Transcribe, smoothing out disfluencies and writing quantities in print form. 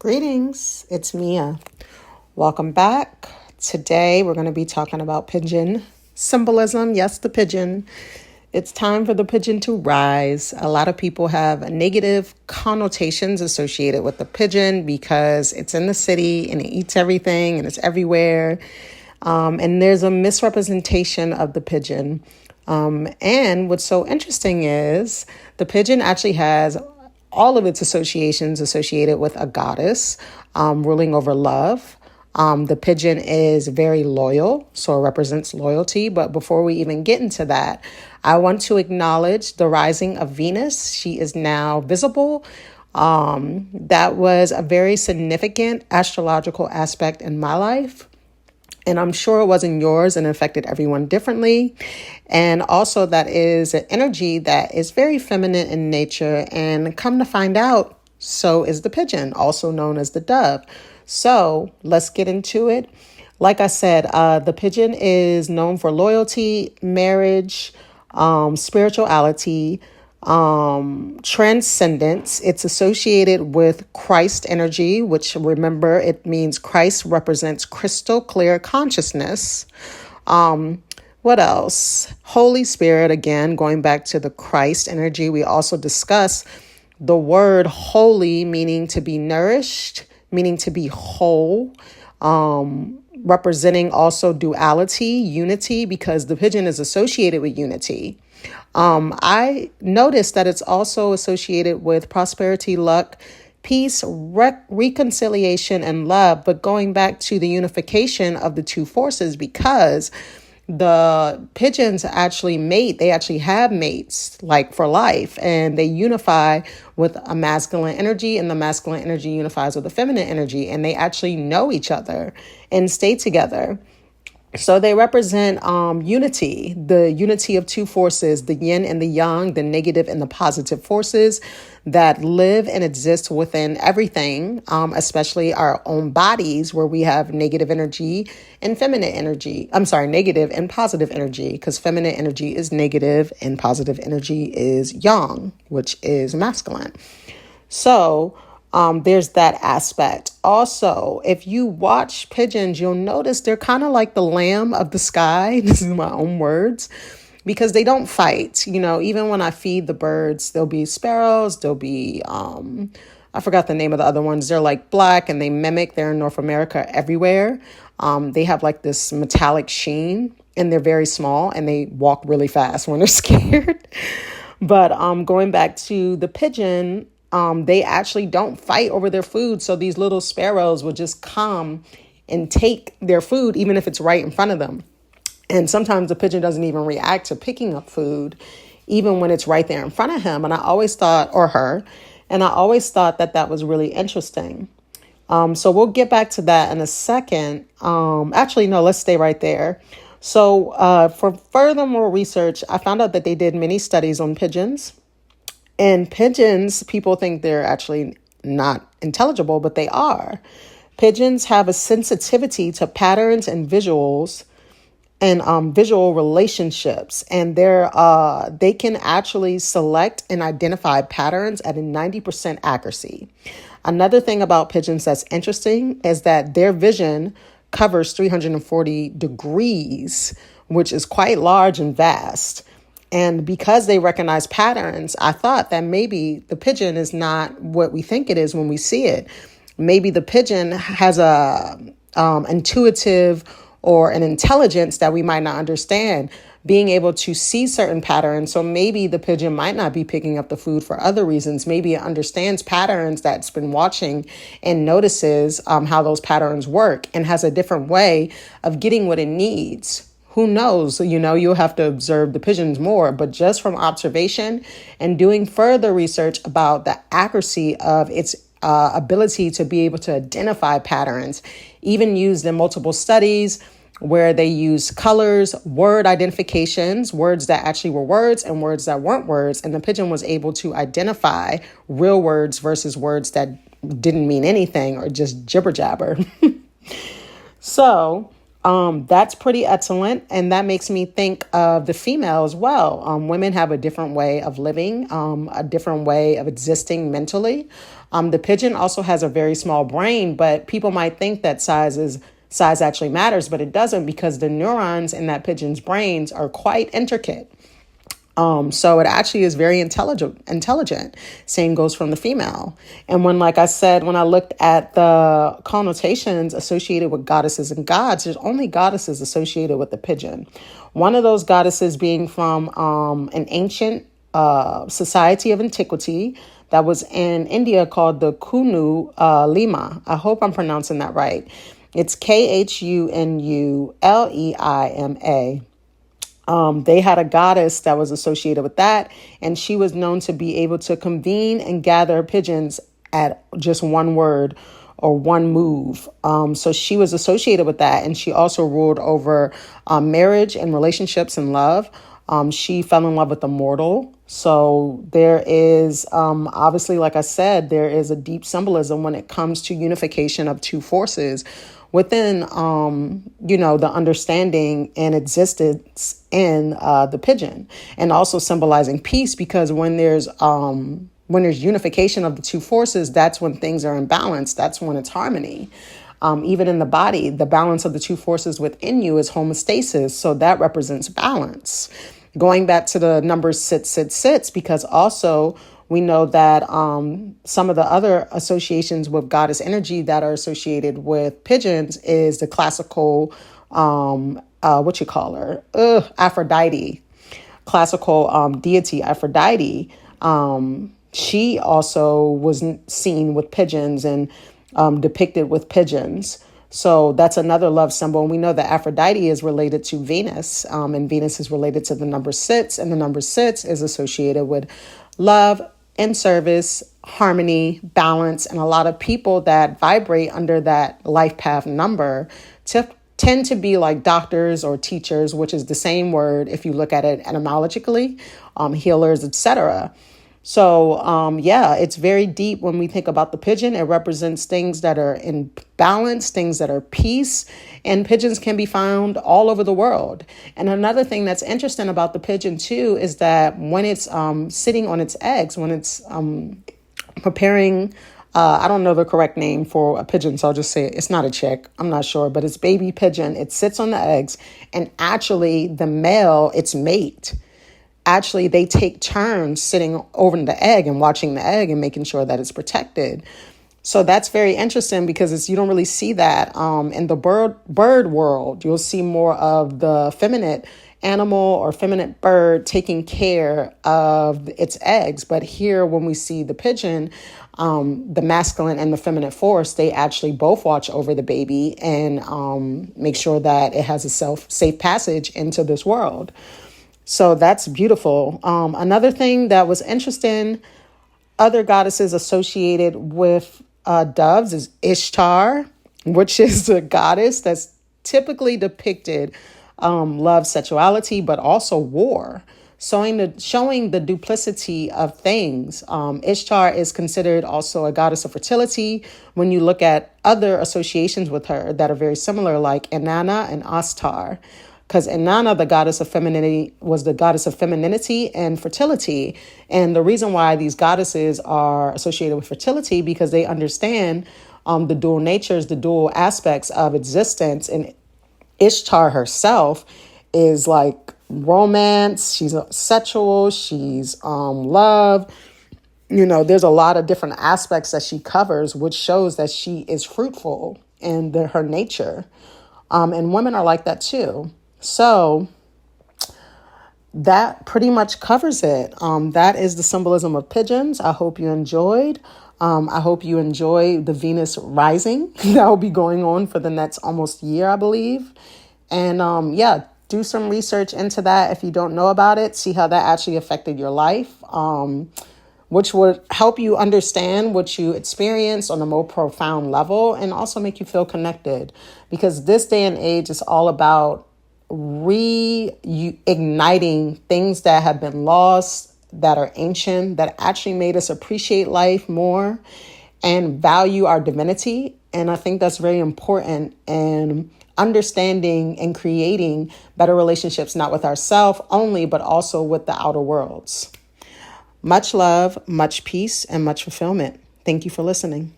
Greetings, it's Mia. Welcome back. Today we're going to be talking about pigeon symbolism. Yes, the pigeon. It's time for the pigeon to rise. A lot of people have negative connotations associated with the pigeon because it's in the city and it eats everything and it's everywhere. And there's a misrepresentation of the pigeon. And what's so interesting is the pigeon actually has all of its associations associated with a goddess ruling over love. The pigeon is very loyal, so it represents loyalty. But before we even get into that, I want to acknowledge the rising of Venus. She is now visible. That was a very significant astrological aspect in my life. And I'm sure it wasn't yours and affected everyone differently. And also that is an energy that is very feminine in nature. And come to find out, so is the pigeon, also known as the dove. So let's get into it. Like I said, the pigeon is known for loyalty, marriage, spirituality, transcendence. It's associated with Christ energy, which, remember, it means Christ represents crystal clear consciousness. What else? Holy Spirit, again, going back to the Christ energy. We also discuss the word holy, meaning to be nourished, meaning to be whole, representing also duality, unity, because the pigeon is associated with unity. I noticed that it's also associated with prosperity, luck, peace, reconciliation, and love, but going back to the unification of the two forces, because the pigeons actually mate. They actually have mates like for life, and they unify with a masculine energy, and the masculine energy unifies with the feminine energy, and they actually know each other and stay together. So they represent unity, the unity of two forces, the yin and the yang, the negative and the positive forces that live and exist within everything, especially our own bodies, where we have negative energy and feminine energy. Negative and positive energy, because feminine energy is negative and positive energy is yang, which is masculine. So there's that aspect. Also, if you watch pigeons, you'll notice they're kind of like the lamb of the sky. This is my own words, because they don't fight. You know, even when I feed the birds, there'll be sparrows, there'll be, I forgot the name of the other ones. They're like black and they mimic, they're in North America everywhere. They have like this metallic sheen and they're very small and they walk really fast when they're scared. But going back to the pigeon, they actually don't fight over their food. So these little sparrows will just come and take their food, even if it's right in front of them. And sometimes the pigeon doesn't even react to picking up food, even when it's right there in front of him. And I always thought, or her, and I always thought that that was really interesting. So we'll get back to that in a second. Actually, no, let's stay right there. So for furthermore research, I found out that they did many studies on pigeons. And pigeons, people think they're actually not intelligible, but they are. Pigeons have a sensitivity to patterns and visuals and visual relationships. And they can actually select and identify patterns at a 90% accuracy. Another thing about pigeons that's interesting is that their vision covers 340 degrees, which is quite large and vast. And because they recognize patterns, I thought that maybe the pigeon is not what we think it is when we see it. Maybe the pigeon has a intuitive or an intelligence that we might not understand, being able to see certain patterns. So maybe the pigeon might not be picking up the food for other reasons. Maybe it understands patterns that it's been watching and notices how those patterns work and has a different way of getting what it needs. Who knows? You know, you'll have to observe the pigeons more, but just from observation and doing further research about the accuracy of its ability to be able to identify patterns, even used in multiple studies where they use colors, word identifications, words that actually were words and words that weren't words. And the pigeon was able to identify real words versus words that didn't mean anything or just jibber jabber. So That's pretty excellent. And that makes me think of the female as well. Women have a different way of living, a different way of existing mentally. The pigeon also has a very small brain, but people might think that size actually matters, but it doesn't, because the neurons in that pigeon's brains are quite intricate. So it actually is very intelligent. Same goes from the female. And like I said, when I looked at the connotations associated with goddesses and gods, there's only goddesses associated with the pigeon. One of those goddesses being from an ancient society of antiquity that was in India called the Kunu Lima. I hope I'm pronouncing that right. It's Khunuleima. They had a goddess that was associated with that, and she was known to be able to convene and gather pigeons at just one word or one move. So she was associated with that, and she also ruled over marriage and relationships and love. She fell in love with the mortal. So there is, obviously, like I said, there is a deep symbolism when it comes to unification of two forces within, the understanding and existence in the pigeon, and also symbolizing peace, because when there's unification of the two forces, that's when things are in balance. That's when it's harmony. Even in the body, the balance of the two forces within you is homeostasis. So that represents balance. Going back to the numbers 666, because also we know that some of the other associations with goddess energy that are associated with pigeons is the classical, Aphrodite, classical deity Aphrodite. She also was seen with pigeons and depicted with pigeons. So that's another love symbol. And we know that Aphrodite is related to Venus, and Venus is related to the number 6, and the number 6 is associated with love and service, harmony, balance. And a lot of people that vibrate under that life path number tend to be like doctors or teachers, which is the same word if you look at it etymologically, healers, etc. So, it's very deep when we think about the pigeon. It represents things that are in balance, things that are peace, and pigeons can be found all over the world. And another thing that's interesting about the pigeon too is that when it's sitting on its eggs, when it's preparing, I don't know the correct name for a pigeon, so I'll just say it's not a chick. I'm not sure, but it's baby pigeon. It sits on the eggs, and actually the male, its mate, actually, they take turns sitting over the egg and watching the egg and making sure that it's protected. So that's very interesting, because you don't really see that in the bird world. You'll see more of the feminine animal or feminine bird taking care of its eggs. But here, when we see the pigeon, the masculine and the feminine force, they actually both watch over the baby and make sure that it has a safe passage into this world. So that's beautiful. Another thing that was interesting, other goddesses associated with doves is Ishtar, which is a goddess that's typically depicted love, sexuality, but also war, showing the duplicity of things. Ishtar is considered also a goddess of fertility when you look at other associations with her that are very similar, like Inanna and Astar. Because Inanna, the goddess of femininity, was the goddess of femininity and fertility. And the reason why these goddesses are associated with fertility, because they understand the dual natures, the dual aspects of existence. And Ishtar herself is like romance, she's sexual, she's love. There's a lot of different aspects that she covers, which shows that she is fruitful in her nature. And women are like that too. So that pretty much covers it. That is the symbolism of pigeons. I hope you enjoyed. I hope you enjoy the Venus rising that will be going on for the next almost year, I believe. And do some research into that if you don't know about it. See how that actually affected your life, which would help you understand what you experienced on a more profound level, and also make you feel connected. Because this day and age is all about reigniting things that have been lost, that are ancient, that actually made us appreciate life more and value our divinity. And I think that's very important in understanding and creating better relationships, not with ourselves only, but also with the outer worlds. Much love, much peace, and much fulfillment. Thank you for listening.